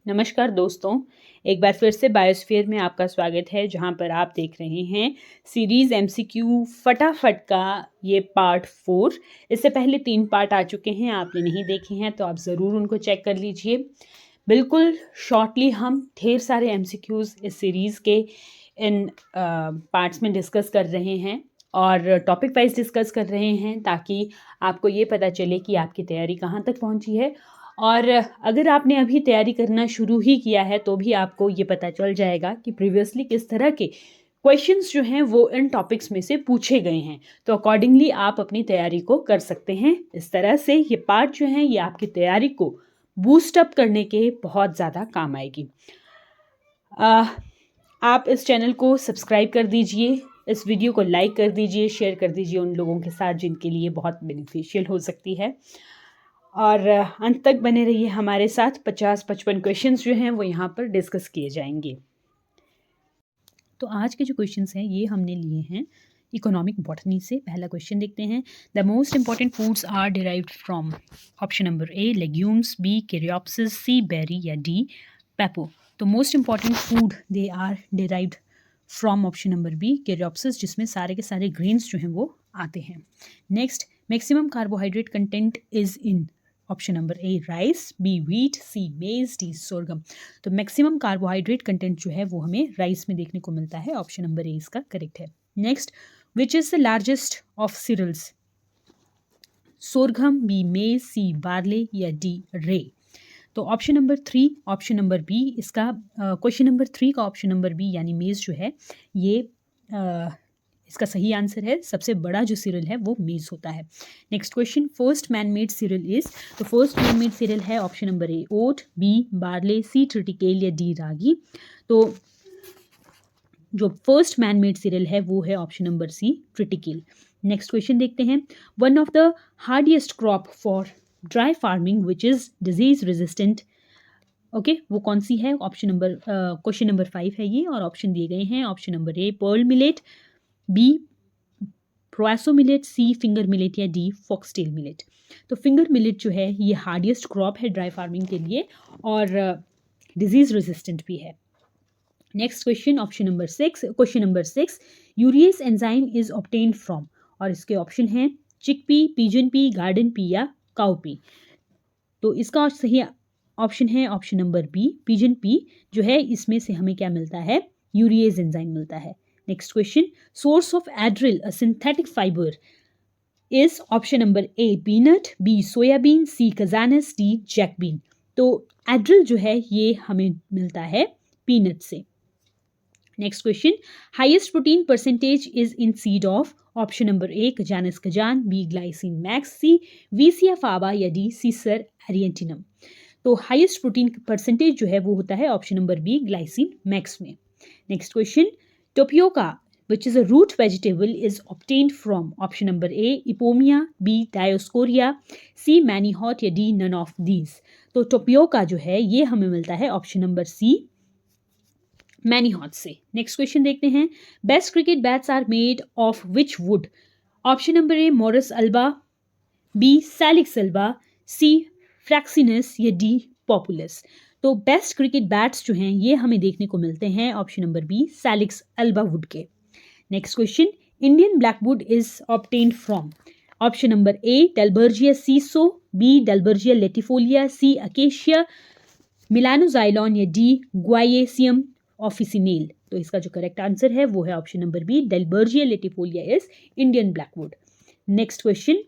नमस्कार दोस्तों, एक बार फिर से बायोस्फीयर में आपका स्वागत है जहां पर आप देख रहे हैं सीरीज़ एमसीक्यू फटाफट का ये पार्ट 4। इससे पहले 3 पार्ट आ चुके हैं, आपने नहीं देखे हैं तो आप ज़रूर उनको चेक कर लीजिए। बिल्कुल शॉर्टली हम ढेर सारे एमसीक्यूज़ इस सीरीज़ के इन पार्ट्स में डिस्कस कर रहे हैं और टॉपिक वाइज डिस्कस कर रहे हैं ताकि आपको ये पता चले कि आपकी तैयारी कहाँ तक पहुँची है। और अगर आपने अभी तैयारी करना शुरू ही किया है तो भी आपको ये पता चल जाएगा कि प्रीवियसली किस तरह के क्वेश्चंस जो हैं वो इन टॉपिक्स में से पूछे गए हैं, तो अकॉर्डिंगली आप अपनी तैयारी को कर सकते हैं। इस तरह से ये पार्ट जो हैं ये आपकी तैयारी को बूस्ट अप करने के बहुत ज़्यादा काम आएगी। आप इस चैनल को सब्सक्राइब कर दीजिए, इस वीडियो को लाइक कर दीजिए, शेयर कर दीजिए उन लोगों के साथ जिनके लिए बहुत बेनिफिशियल हो सकती है और अंत तक बने रहिए हमारे साथ। 50-55 क्वेश्चंस जो हैं वो यहाँ पर डिस्कस किए जाएंगे। तो आज के जो क्वेश्चंस हैं ये हमने लिए हैं इकोनॉमिक बॉटनी से। पहला क्वेश्चन देखते हैं। The most important foods are derived from option number A legumes, B caryopsis, C berry या डी पेपो। तो most important food they are derived from option number B caryopsis, जिसमें सारे के सारे ग्रेन्स जो हैं वो आते हैं। Next, maximum carbohydrate content is in option number A rice, B wheat, C maize, D sorghum. तो मैक्सिमम कार्बोहाइड्रेट कंटेंट जो है वो हमें राइस में देखने को मिलता है। ऑप्शन नंबर ए इसका करेक्ट है। Next, which is the largest of cereals, sorghum, B maize, C barley या डी रे। तो option number 3, option number B इसका क्वेश्चन नंबर 3 का ऑप्शन नंबर बी यानी मेज जो है ये इसका सही आंसर है। सबसे बड़ा जो सीरियल है वो मेज होता है। Next question, first man made cereal is. तो फर्स्ट मैन मेड सीरियल है option number A oat, B barley, C triticale या डी रागी। तो जो फर्स्ट मैन मेड सीरियल है वो है option number C triticale. Next question देखते हैं। One of the hardiest crop for dry farming which is disease resistant, okay वो कौन सी है? ऑप्शन नंबर क्वेश्चन नंबर 5 है ये और ऑप्शन दिए गए हैं। Option number A pearl millet, B proso millet, C finger millet या डी फॉक्सटेल मिलेट। तो फिंगर मिलेट जो है ये हार्डिएस्ट क्रॉप है ड्राई फार्मिंग के लिए और डिजीज रेजिस्टेंट भी है। Next question, option number 6, question number 6, urease enzyme is obtained from. और इसके ऑप्शन हैं chickpea, pigeon pea, garden pea या काउ पी। तो इसका सही ऑप्शन है option number B pigeon P जो है, इसमें से हमें क्या मिलता है? यूरियस एंजाइम मिलता है। Next question, source of Ardil a synthetic fibre is option number A peanut, B soybean, C Cajanus, D jackbean. तो एड्रिल जो है ये हमें मिलता है पीनट से। Next question, highest protein percentage is in seed of. Option number A Cajanus cajan, B Glycine max, C Vicia faba या D सीसर एरिएंटिनम। तो हाईएस्ट प्रोटीन परसेंटेज जो है वो होता है option number B Glycine max में। Next question, tapioca which is a root vegetable is obtained from option number A Ipomia, B Dioscorea, C Manihot या D none of these। तो टोपियोका जो है ये हमें मिलता है ऑप्शन नंबर सी मैनीहॉट से। नेक्स्ट क्वेश्चन देखते हैं। Best cricket bats are made of which wood. Option number A Morus alba, B Salix alba, C Fraxinus या डी पॉपुलस। तो बेस्ट क्रिकेट बैट्स जो हैं ये हमें देखने को मिलते हैं option number B Salix alba wood के। Next question, Indian blackwood is obtained from. Option number A Dalbergia sissoo, B Dalbergia latifolia, C Acacia melanoxylon या डी ग्वाइएसियम ऑफिसिनेल। तो इसका जो करेक्ट आंसर है वो है option number B Dalbergia latifolia is Indian blackwood. Next question,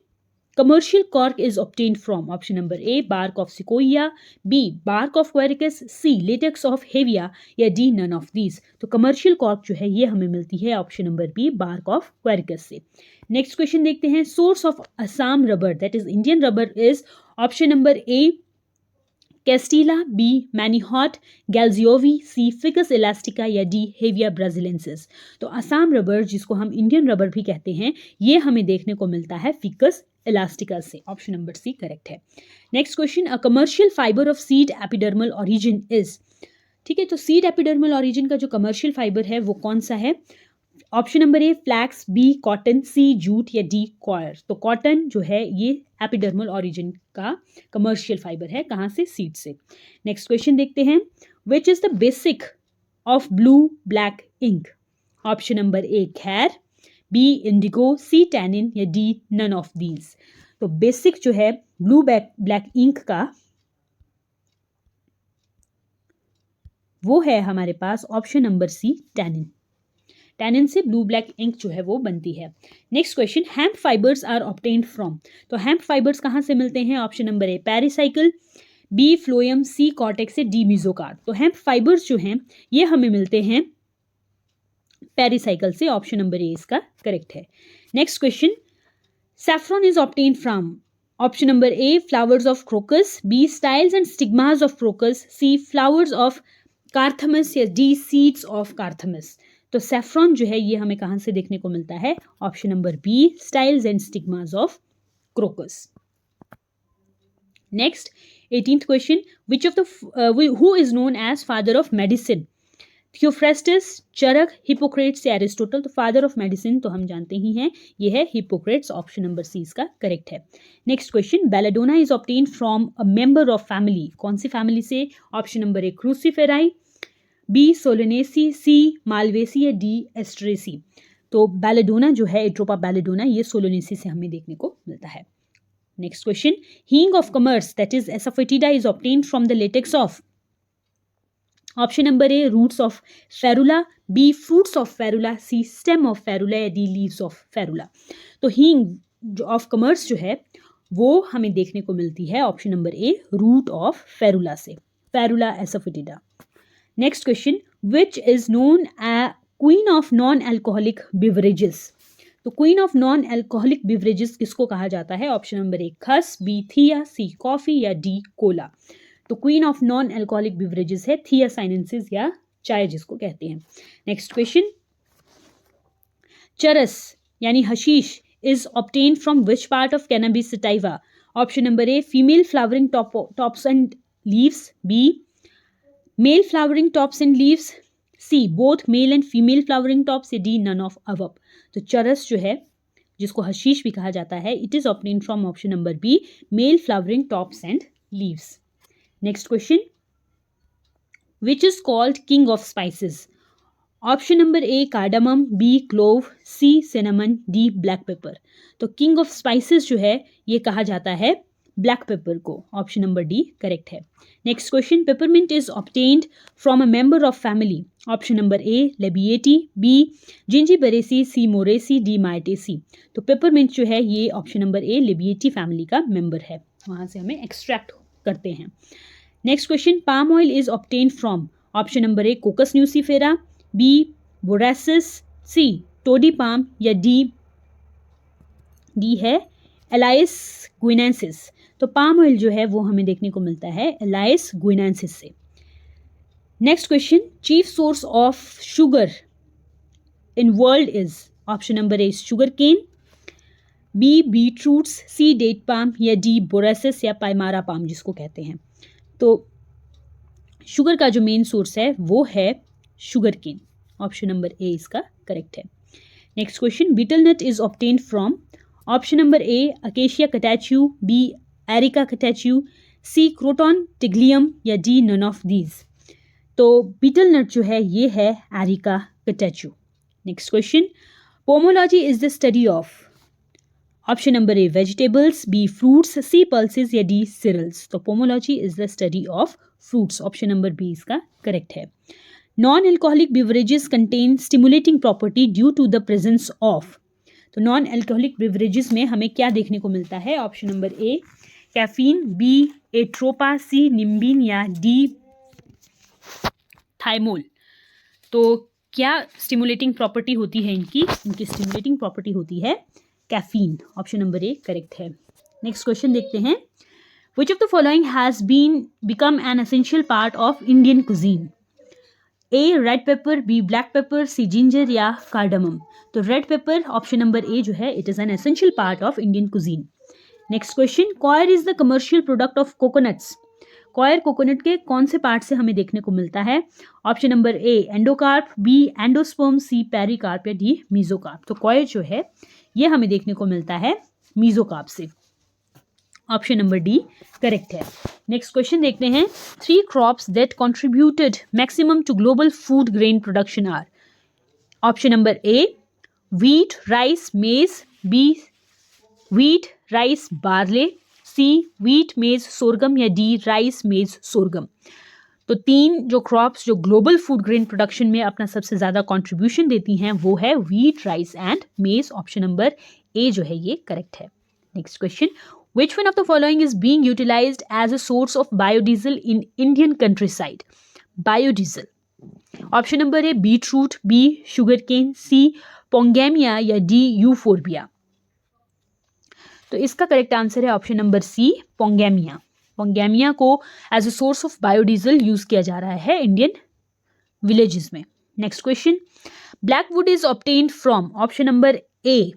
commercial cork is obtained from option number A bark of sequoia, B bark of quercus, C latex of hevia या D none of these। तो commercial cork जो है ये हमें मिलती है option number B bark of quercus से। Next question देखते हैं। source of Assam rubber that is Indian rubber is option number A Castilla, B Manihot glaziovii, C Ficus elastica या डी हेविया ब्राजिलेंसिस। तो असम रबर जिसको हम Indian rubber भी कहते हैं ये हमें देखने को मिलता है फिकस इलास्टिका से। ऑप्शन नंबर सी करेक्ट है। Next question, a commercial fibre of seed epidermal origin is. ठीक है, तो सीड एपिडर्मल ओरिजिन का जो कमर्शियल फाइबर है वो कौन सा है? Option number A flax, B cotton, C jute या डी कॉयर। तो कॉटन जो है ये एपिडर्मल ओरिजिन का कमर्शियल फाइबर है, कहाँ से? सीड से। नेक्स्ट क्वेश्चन देखते हैं, which is the basic of blue black ink. Option number A खैर, बी इंडिगो, सी टैनिन या डी नन ऑफ दीज। तो बेसिक जो है ब्लू ब्लैक इंक का वो है हमारे पास ऑप्शन नंबर सी टैनिन। टैनिन से ब्लू ब्लैक इंक जो है वो बनती है। Next question, hemp fibres are obtained from. तो हेम्प फाइबर्स कहाँ से मिलते हैं? Option number A pericycle, B phloem, C cortex, D mesocarp. तो हेम्प फाइबर्स जो हैं ये हमें मिलते हैं पेरिसाइकिल से। ऑप्शन नंबर ए इसका करेक्ट है। Next question, saffron is obtained from. Option number A flowers of Crocus, B styles and stigmas of Crocus, C flowers of Carthamus या डी सीड्स ऑफ कार्थमस। तो सैफ्रॉन जो है ये हमें कहाँ से देखने को मिलता है? Option number B styles and stigmas of crocus. Next 18th question, which of the who is known as father of medicine? Theophrastus, Charak, Hippocrates या एरिस्टोटल। तो फादर ऑफ मेडिसिन तो हम जानते ही हैं ये है हिपोक्रेट्स। ऑप्शन नंबर सी इसका correct है। Next question, belladonna is obtain from a member of family. कौन सी फैमिली से? Option number A Cruciferae, B Solanaceae, C Malvaceae या डी एस्ट्रेसी। तो बेलाडोना जो है एट्रोपा बेलाडोना ये सोलोनेसी से हमें देखने को मिलता है। Next question, hing of commerce that is asafoetida is obtained from the latex of. Option number A roots of Ferula, B fruits of Ferula, C stem of Ferula या डी लीव्स ऑफ फेरुला। तो hing of commerce जो है वो हमें देखने को मिलती है option number A root of Ferula से, Ferula asafoetida. Next question, which is known as queen of non alcoholic beverages. तो queen of non alcoholic beverages किसको कहा जाता है? ऑप्शन नंबर ए खस, बी थिया, सी कॉफी या डी कोला। तो queen of non alcoholic beverages है थिया साइनेंसिस या चाय जिसको कहते हैं। नेक्स्ट क्वेश्चन, चरस यानी hashish is obtained from which part of cannabis sativa. Option number A female flowering tops and leaves, B male flowering tops and leaves, C both male and female flowering tops या D none of above. तो चरस जो है जिसको hashish भी कहा जाता है it is obtained from option number B male flowering tops and leaves. Next question, which is called king of spices. Option number A cardamom, B clove, C cinnamon, D black pepper. तो king of spices जो है ये कहा जाता है black pepper को। Option number D correct है। Next question, peppermint is obtained from a member of family. Option number A Labiatae, B Zingiberaceae, C Moraceae, D Myrtaceae. तो पेपरमिंट जो है ये option number A Labiatae family का member है, वहां से हमें एक्सट्रैक्ट करते हैं। Next question, palm oil is obtained from. Option number A Cocos nucifera, B Borassus, C toddy palm या डी है एलाइस गुइनेंसिस। तो पाम ऑयल जो है वो हमें देखने को मिलता है एलाइस गुइनेंसिस से। Next question, chief source of sugar in world is. Option number A sugarcane, B beet roots, C date palm या डी बोरेसिस या पाइमारा पाम जिसको कहते हैं। तो शुगर का जो मेन सोर्स है वो है sugarcane. Option number A इसका करेक्ट है। Next question, betel nut is obtained from. Option number A Acacia catechu, B Areca catechu, C Croton tiglium या डी नन ऑफ दीज। तो betel nut जो है ये है Areca catechu. Next question, pomology is the study of. Option number A vegetables, B fruits, C pulses या D cereals. तो pomology is the study of fruits. Option number B इसका correct है। Non alcoholic beverages contain stimulating property due to the presence of. तो non alcoholic beverages में हमें क्या देखने को मिलता है? Option number A caffeine, B Atropa, C nimbin या डी थाइमोल। तो क्या स्टिमुलेटिंग प्रॉपर्टी होती है इनकी स्टिमुलेटिंग प्रॉपर्टी होती है caffeine. Option number A correct है। नेक्स्ट क्वेश्चन देखते हैं, which of the following has become an essential part of Indian cuisine. A red pepper, B black pepper, C ginger या cardamom. तो red pepper option number A जो है it is an essential part of Indian cuisine. Next question, coir is the commercial product of coconuts. Coir coconut के कौन से part से हमें देखने को मिलता है? Option number A endocarp, B endosperm, C pericarp या डी मीजोकार्प। तो कॉयर जो है ये हमें देखने को मिलता है मीजोकार्प से। ऑप्शन नंबर डी करेक्ट है। नेक्स्ट क्वेश्चन देखते हैं। 3 crops that contributed maximum to global food grain production are. Option number A wheat, rice, maize, B wheat, rice, barley, C wheat, maize, sorghum या D rice, maize, sorghum। तो 3 जो crops जो global food grain production में अपना सबसे ज़्यादा contribution देती हैं वो है व्हीट, राइस एंड मेज। ऑप्शन नंबर ए जो है ये करेक्ट है। Next question, which one of the following is being utilized as a source of biodiesel in Indian countryside? Biodiesel। Option number A beetroot, B sugarcane, C Pongamia या D Euphorbia. तो इसका correct answer है option number C Pongamia. Pongamia को as a source of biodiesel use किया जा रहा है Indian villages में। Next question, black wood is obtained from. Option number A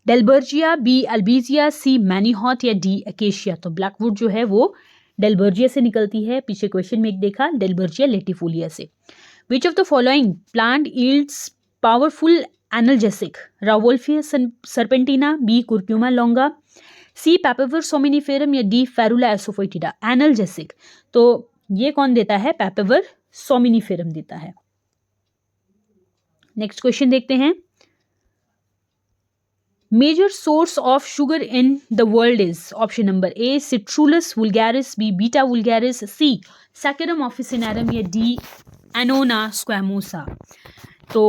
Dalbergia, B Albizia, C Manihot या डी अकेशिया। तो black wood जो है वो डेलबर्जिया से निकलती है। पीछे क्वेश्चन में एक देखा डेलबर्जिया लेटिफोलिया से। Which of the following plant yields powerful analgesic? Rauwolfia serpentina, B curcuma longa, C Papaver somniferum या D Ferula asophytida। Analgesic तो ये कौन देता है? Papaver somniferum देता है। नेक्स्ट क्वेश्चन देखते हैं। Major source of sugar in the world is। Option number A Citrullus vulgaris, B Beta vulgaris, C Saccharum officinarum या D एनोना स्क्वैमोसा। तो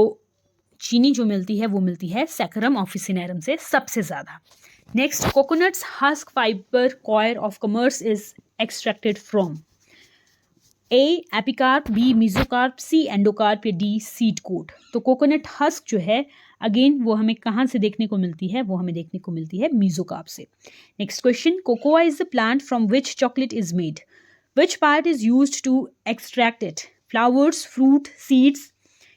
चीनी जो मिलती है वो मिलती है सैकरम ऑफिसिनेरम से सबसे ज़्यादा। Next, coconuts husk fibre coir of commerce is extracted from. A epicarp, B mesocarp, C endocarp या डी सीड कोट। तो कोकोनट हस्क जो है अगेन वो हमें कहाँ से देखने को मिलती है? वो हमें देखने को मिलती है मीजोकार्प से। Next question, cocoa is the plant from which chocolate is made. Which part is used to extract it? Flowers, fruit, seeds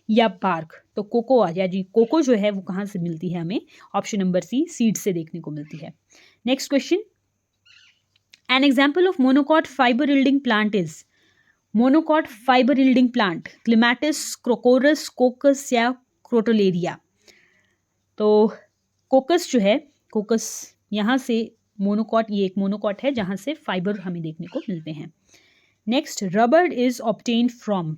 या बार्क। तो कोकोआ या जी कोको जो है वो कहाँ से मिलती है हमें? ऑप्शन नंबर सी सीड से देखने को मिलती है। Next question, an example of monocot fibre yielding plant is. Monocot fibre yielding plant Clematis, Corchorus, Cocos या क्रोटोलेरिया। तो कोकस जो है, कोकस यहाँ से मोनोकॉट, ये एक मोनोकॉट है जहाँ से फाइबर हमें देखने को मिलते हैं। Next, rubber is obtained from.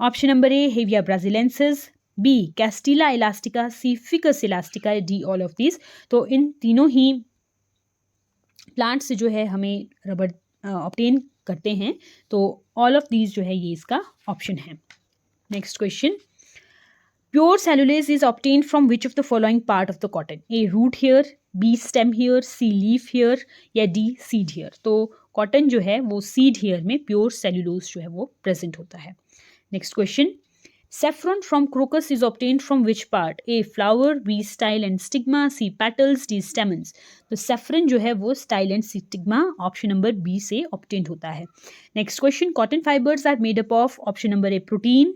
Option number A Hevea brasiliensis, B Castilla elastica, C Ficus elastica, D all of this. तो इन तीनों ही प्लांट से जो है हमें रबर ऑब्टेन करते हैं। तो ऑल ऑफ दीज जो है ये इसका ऑप्शन है। Next question, pure cellulose is obtained from which of the following part of the cotton. A root hair, B stem hair, C leaf hair या डी सीड हेयर। तो cotton जो है वो सीड हेयर में pure cellulose जो है वो present होता है। Next question, saffron from crocus is obtained from which part. A flower, B style and stigma, C petals, D stamens. तो सेफ्रन जो है वो style and stigma option number B से ऑब्टेन्ड होता है। Next question, cotton fibres are made up of. Option number A protein,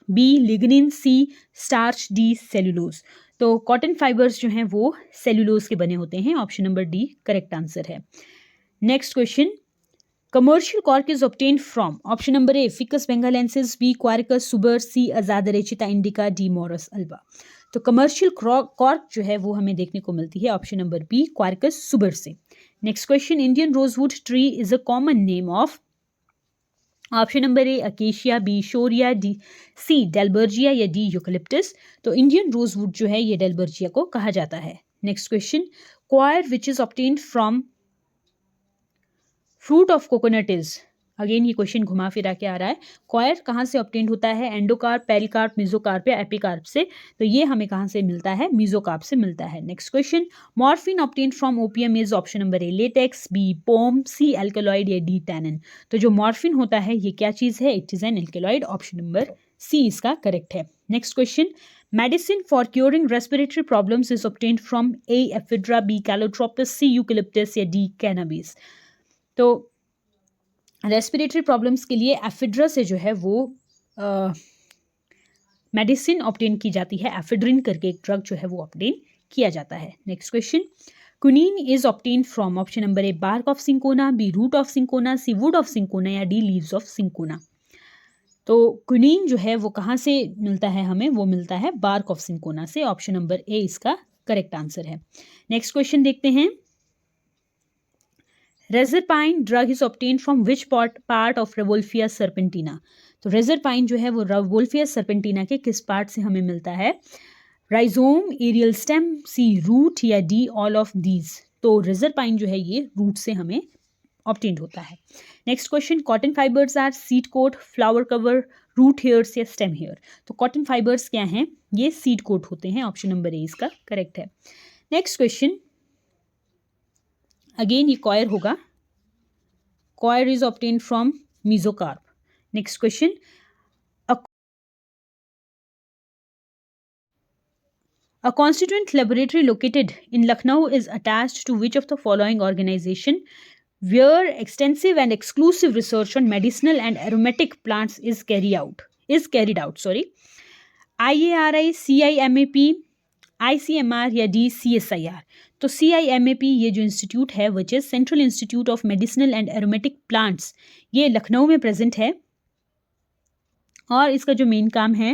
B lignin, C starch, D cellulose. तो cotton fibres जो हैं वो सेल्यूलोज के बने होते हैं। Option number D correct answer है। Next question, commercial cork is obtained from. Option number A Ficus benghalensis, B Quercus suber, C Azadirachta indica, D Morus alba. तो कमर्शियल कॉर्क जो है वो हमें देखने को मिलती है option number B Quercus suber से। Next question, Indian rosewood tree is a common name of. Option number A Acacia, B Shorea, D C Dalbergia या डी यूकलिप्टस। तो इंडियन रोजवुड जो है ये डेलबर्जिया को कहा जाता है। Next question, coir which is obtained from fruit of coconut is. Again ये क्वेश्चन घुमा फिरा के आ रहा है। क्वायर कहाँ से ऑब्टेन्ड होता है? एंडोकार्प, पेरिकार्प, मीजोकार्प या एपिकार्प से। तो ये हमें कहाँ से मिलता है? मीजोकार्प से मिलता है। Next question, morphine obtained from opium is. Option number A latex, B pome, C alkaloid या डी टैनिन। तो जो मॉर्फिन होता है ये क्या चीज़ है? It is an alkaloid. Option number C इसका करेक्ट है। Next question, medicine for curing respiratory problems is obtained from A Ephedra, B Calotropis, C Eucalyptus या डी कैनाबिस। तो रेस्पिरेटरी प्रॉब्लम्स के लिए एफिड्रा से जो है वो मेडिसिन ऑब्टेन की जाती है। एफिड्रिन करके एक ड्रग जो है वो ऑब्टेन किया जाता है। Next question, quinine is obtained from option number A bark of cinchona, B root of cinchona, C wood of cinchona या डी लीव्स ऑफ सिंकोना। तो क्विनीन जो है वो कहाँ से मिलता है हमें, वो मिलता है बार्क ऑफ सिंकोना से। ऑप्शन नंबर ए इसका करेक्ट आंसर है। नेक्स्ट क्वेश्चन देखते हैं। Reserpine drug is obtained from which part of rauwolfia serpentina. तो रेजरपाइन जो है वो रेवोल्फिया सर्पेंटिना के किस पार्ट से हमें मिलता है? Rhizome, aerial stem, C root या डी ऑल ऑफ दीज। तो रेजरपाइन जो है ये रूट से हमें ऑब्टेन्ड होता है। Next question, cotton fibres are seed coat, flower cover, root hairs या स्टेम हेयर। तो कॉटन फाइबर्स क्या हैं? ये सीड कोट होते हैं। ऑप्शन नंबर ए इसका करेक्ट है। नेक्स्ट क्वेश्चन, अगेन ये कॉयर होगा। Coir is obtained from mesocarp. Next question, a constituent laboratory located in Lucknow is attached to which of the following organization where extensive and exclusive research on medicinal and aromatic plants is carried out? IARI, CIMAP, ICMR या DCSIR। तो CIMAP ये जो institute है which is central institute of medicinal and aromatic plants, ये लखनऊ में present है। और इसका जो मेन काम है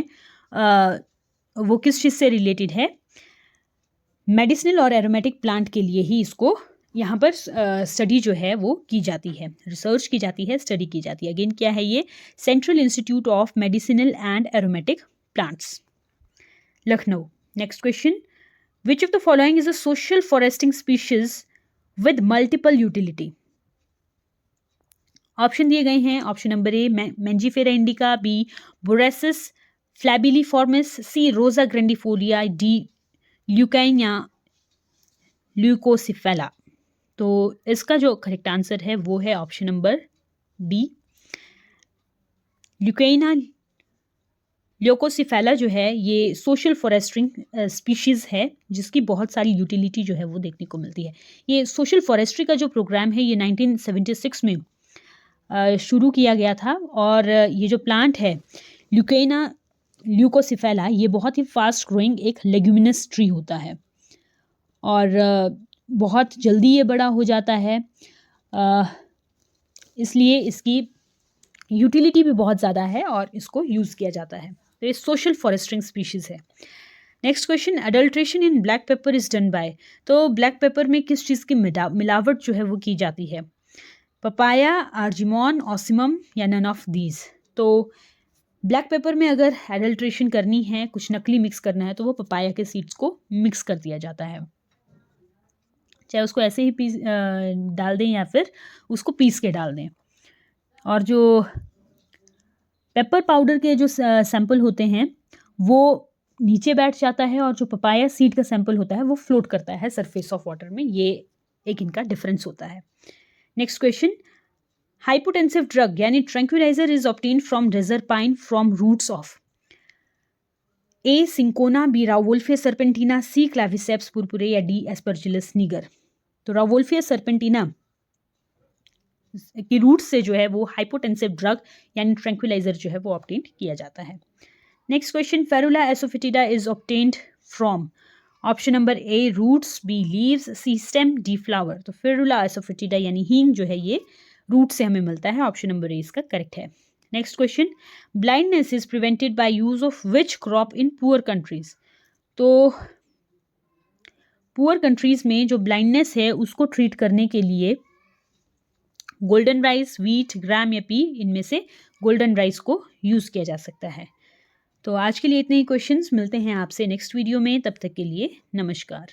वो किस चीज़ से रिलेटेड है? मेडिसिनल और एरोमेटिक प्लांट के लिए ही इसको यहाँ पर स्टडी जो है वो की जाती है, रिसर्च की जाती है, स्टडी की जाती है। अगेन क्या है ये? Central institute of medicinal and aromatic plants, Lucknow. Next question, which of the following is a social foresting species with multiple utility? Option दिए गए हैं। Option number A mangifera indica, B borassus flabelliformis, C rosa grandifolia, D ल्यूकाइन या ल्यूकोसिफेला। तो इसका जो correct answer है वो है ऑप्शन नंबर डी, ल्यूकाइना ल्यूकोसिफेला जो है ये सोशल फॉरेस्ट्रिंग स्पीशीज़ है जिसकी बहुत सारी यूटिलिटी जो है वो देखने को मिलती है। ये सोशल फॉरेस्ट्री का जो प्रोग्राम है ये 1976 में शुरू किया गया था। और ये जो प्लांट है ल्यूकाइना ल्यूकोसिफेला ये बहुत ही फास्ट ग्रोइंग एक लेग्यूमिनस ट्री होता है और बहुत जल्दी ये बड़ा हो जाता है, इसलिए इसकी यूटिलिटी भी बहुत ज़्यादा है और इसको यूज़ किया जाता है। तो ये सोशल फॉरेस्ट्रिंग स्पीशीज़ है। Next question, adulteration in black pepper is done by. तो ब्लैक पेपर में किस चीज़ की मिलावट जो है वो की जाती है? पपाया, आर्जिमोन, ऑसिमम या नन ऑफ दीज। तो ब्लैक पेपर में अगर एडल्ट्रेशन करनी है, कुछ नकली मिक्स करना है, तो वो पपाया के सीड्स को मिक्स कर दिया जाता है, चाहे उसको ऐसे ही डाल दें या फिर उसको पीस के डाल दें। और जो पेपर पाउडर के जो सैंपल होते हैं वो नीचे बैठ जाता है और जो पपाया सीड का सैंपल होता है वो फ्लोट करता है सरफेस ऑफ वाटर में। ये एक इनका डिफरेंस होता है। नेक्स्ट क्वेश्चन, हाइपोटेंसिव ड्रग यानी tranquilizer is obtained from reserpine from roots of A cinchona, B rauwolfia serpentina, C claviceps purpurea या डी एस्परजिलस निगर। तो रावोल्फिया सर्पेंटिना की रूट से जो है वो हाइपोटेंसिव ड्रग यानी ट्रैंक्विलाइजर जो है वो ऑब्टेन्ड किया जाता है। Next question, ferula asafoetida is obtained from option number A roots, B leaves, C stem, D flower. तो फेरुला एसोफिटिडा यानी हींग जो है ये रूट से हमें मिलता है। ऑप्शन नंबर ए इसका करेक्ट है। Next question, blindness is prevented by use of which crop in poor countries. तो पुअर कंट्रीज में जो ब्लाइंडनेस है उसको ट्रीट करने के लिए गोल्डन राइस, व्हीट, ग्राम या पी, इनमें से गोल्डन राइस को यूज़ किया जा सकता है। तो आज के लिए इतने ही क्वेश्चंस, मिलते हैं आपसे नेक्स्ट वीडियो में, तब तक के लिए नमस्कार।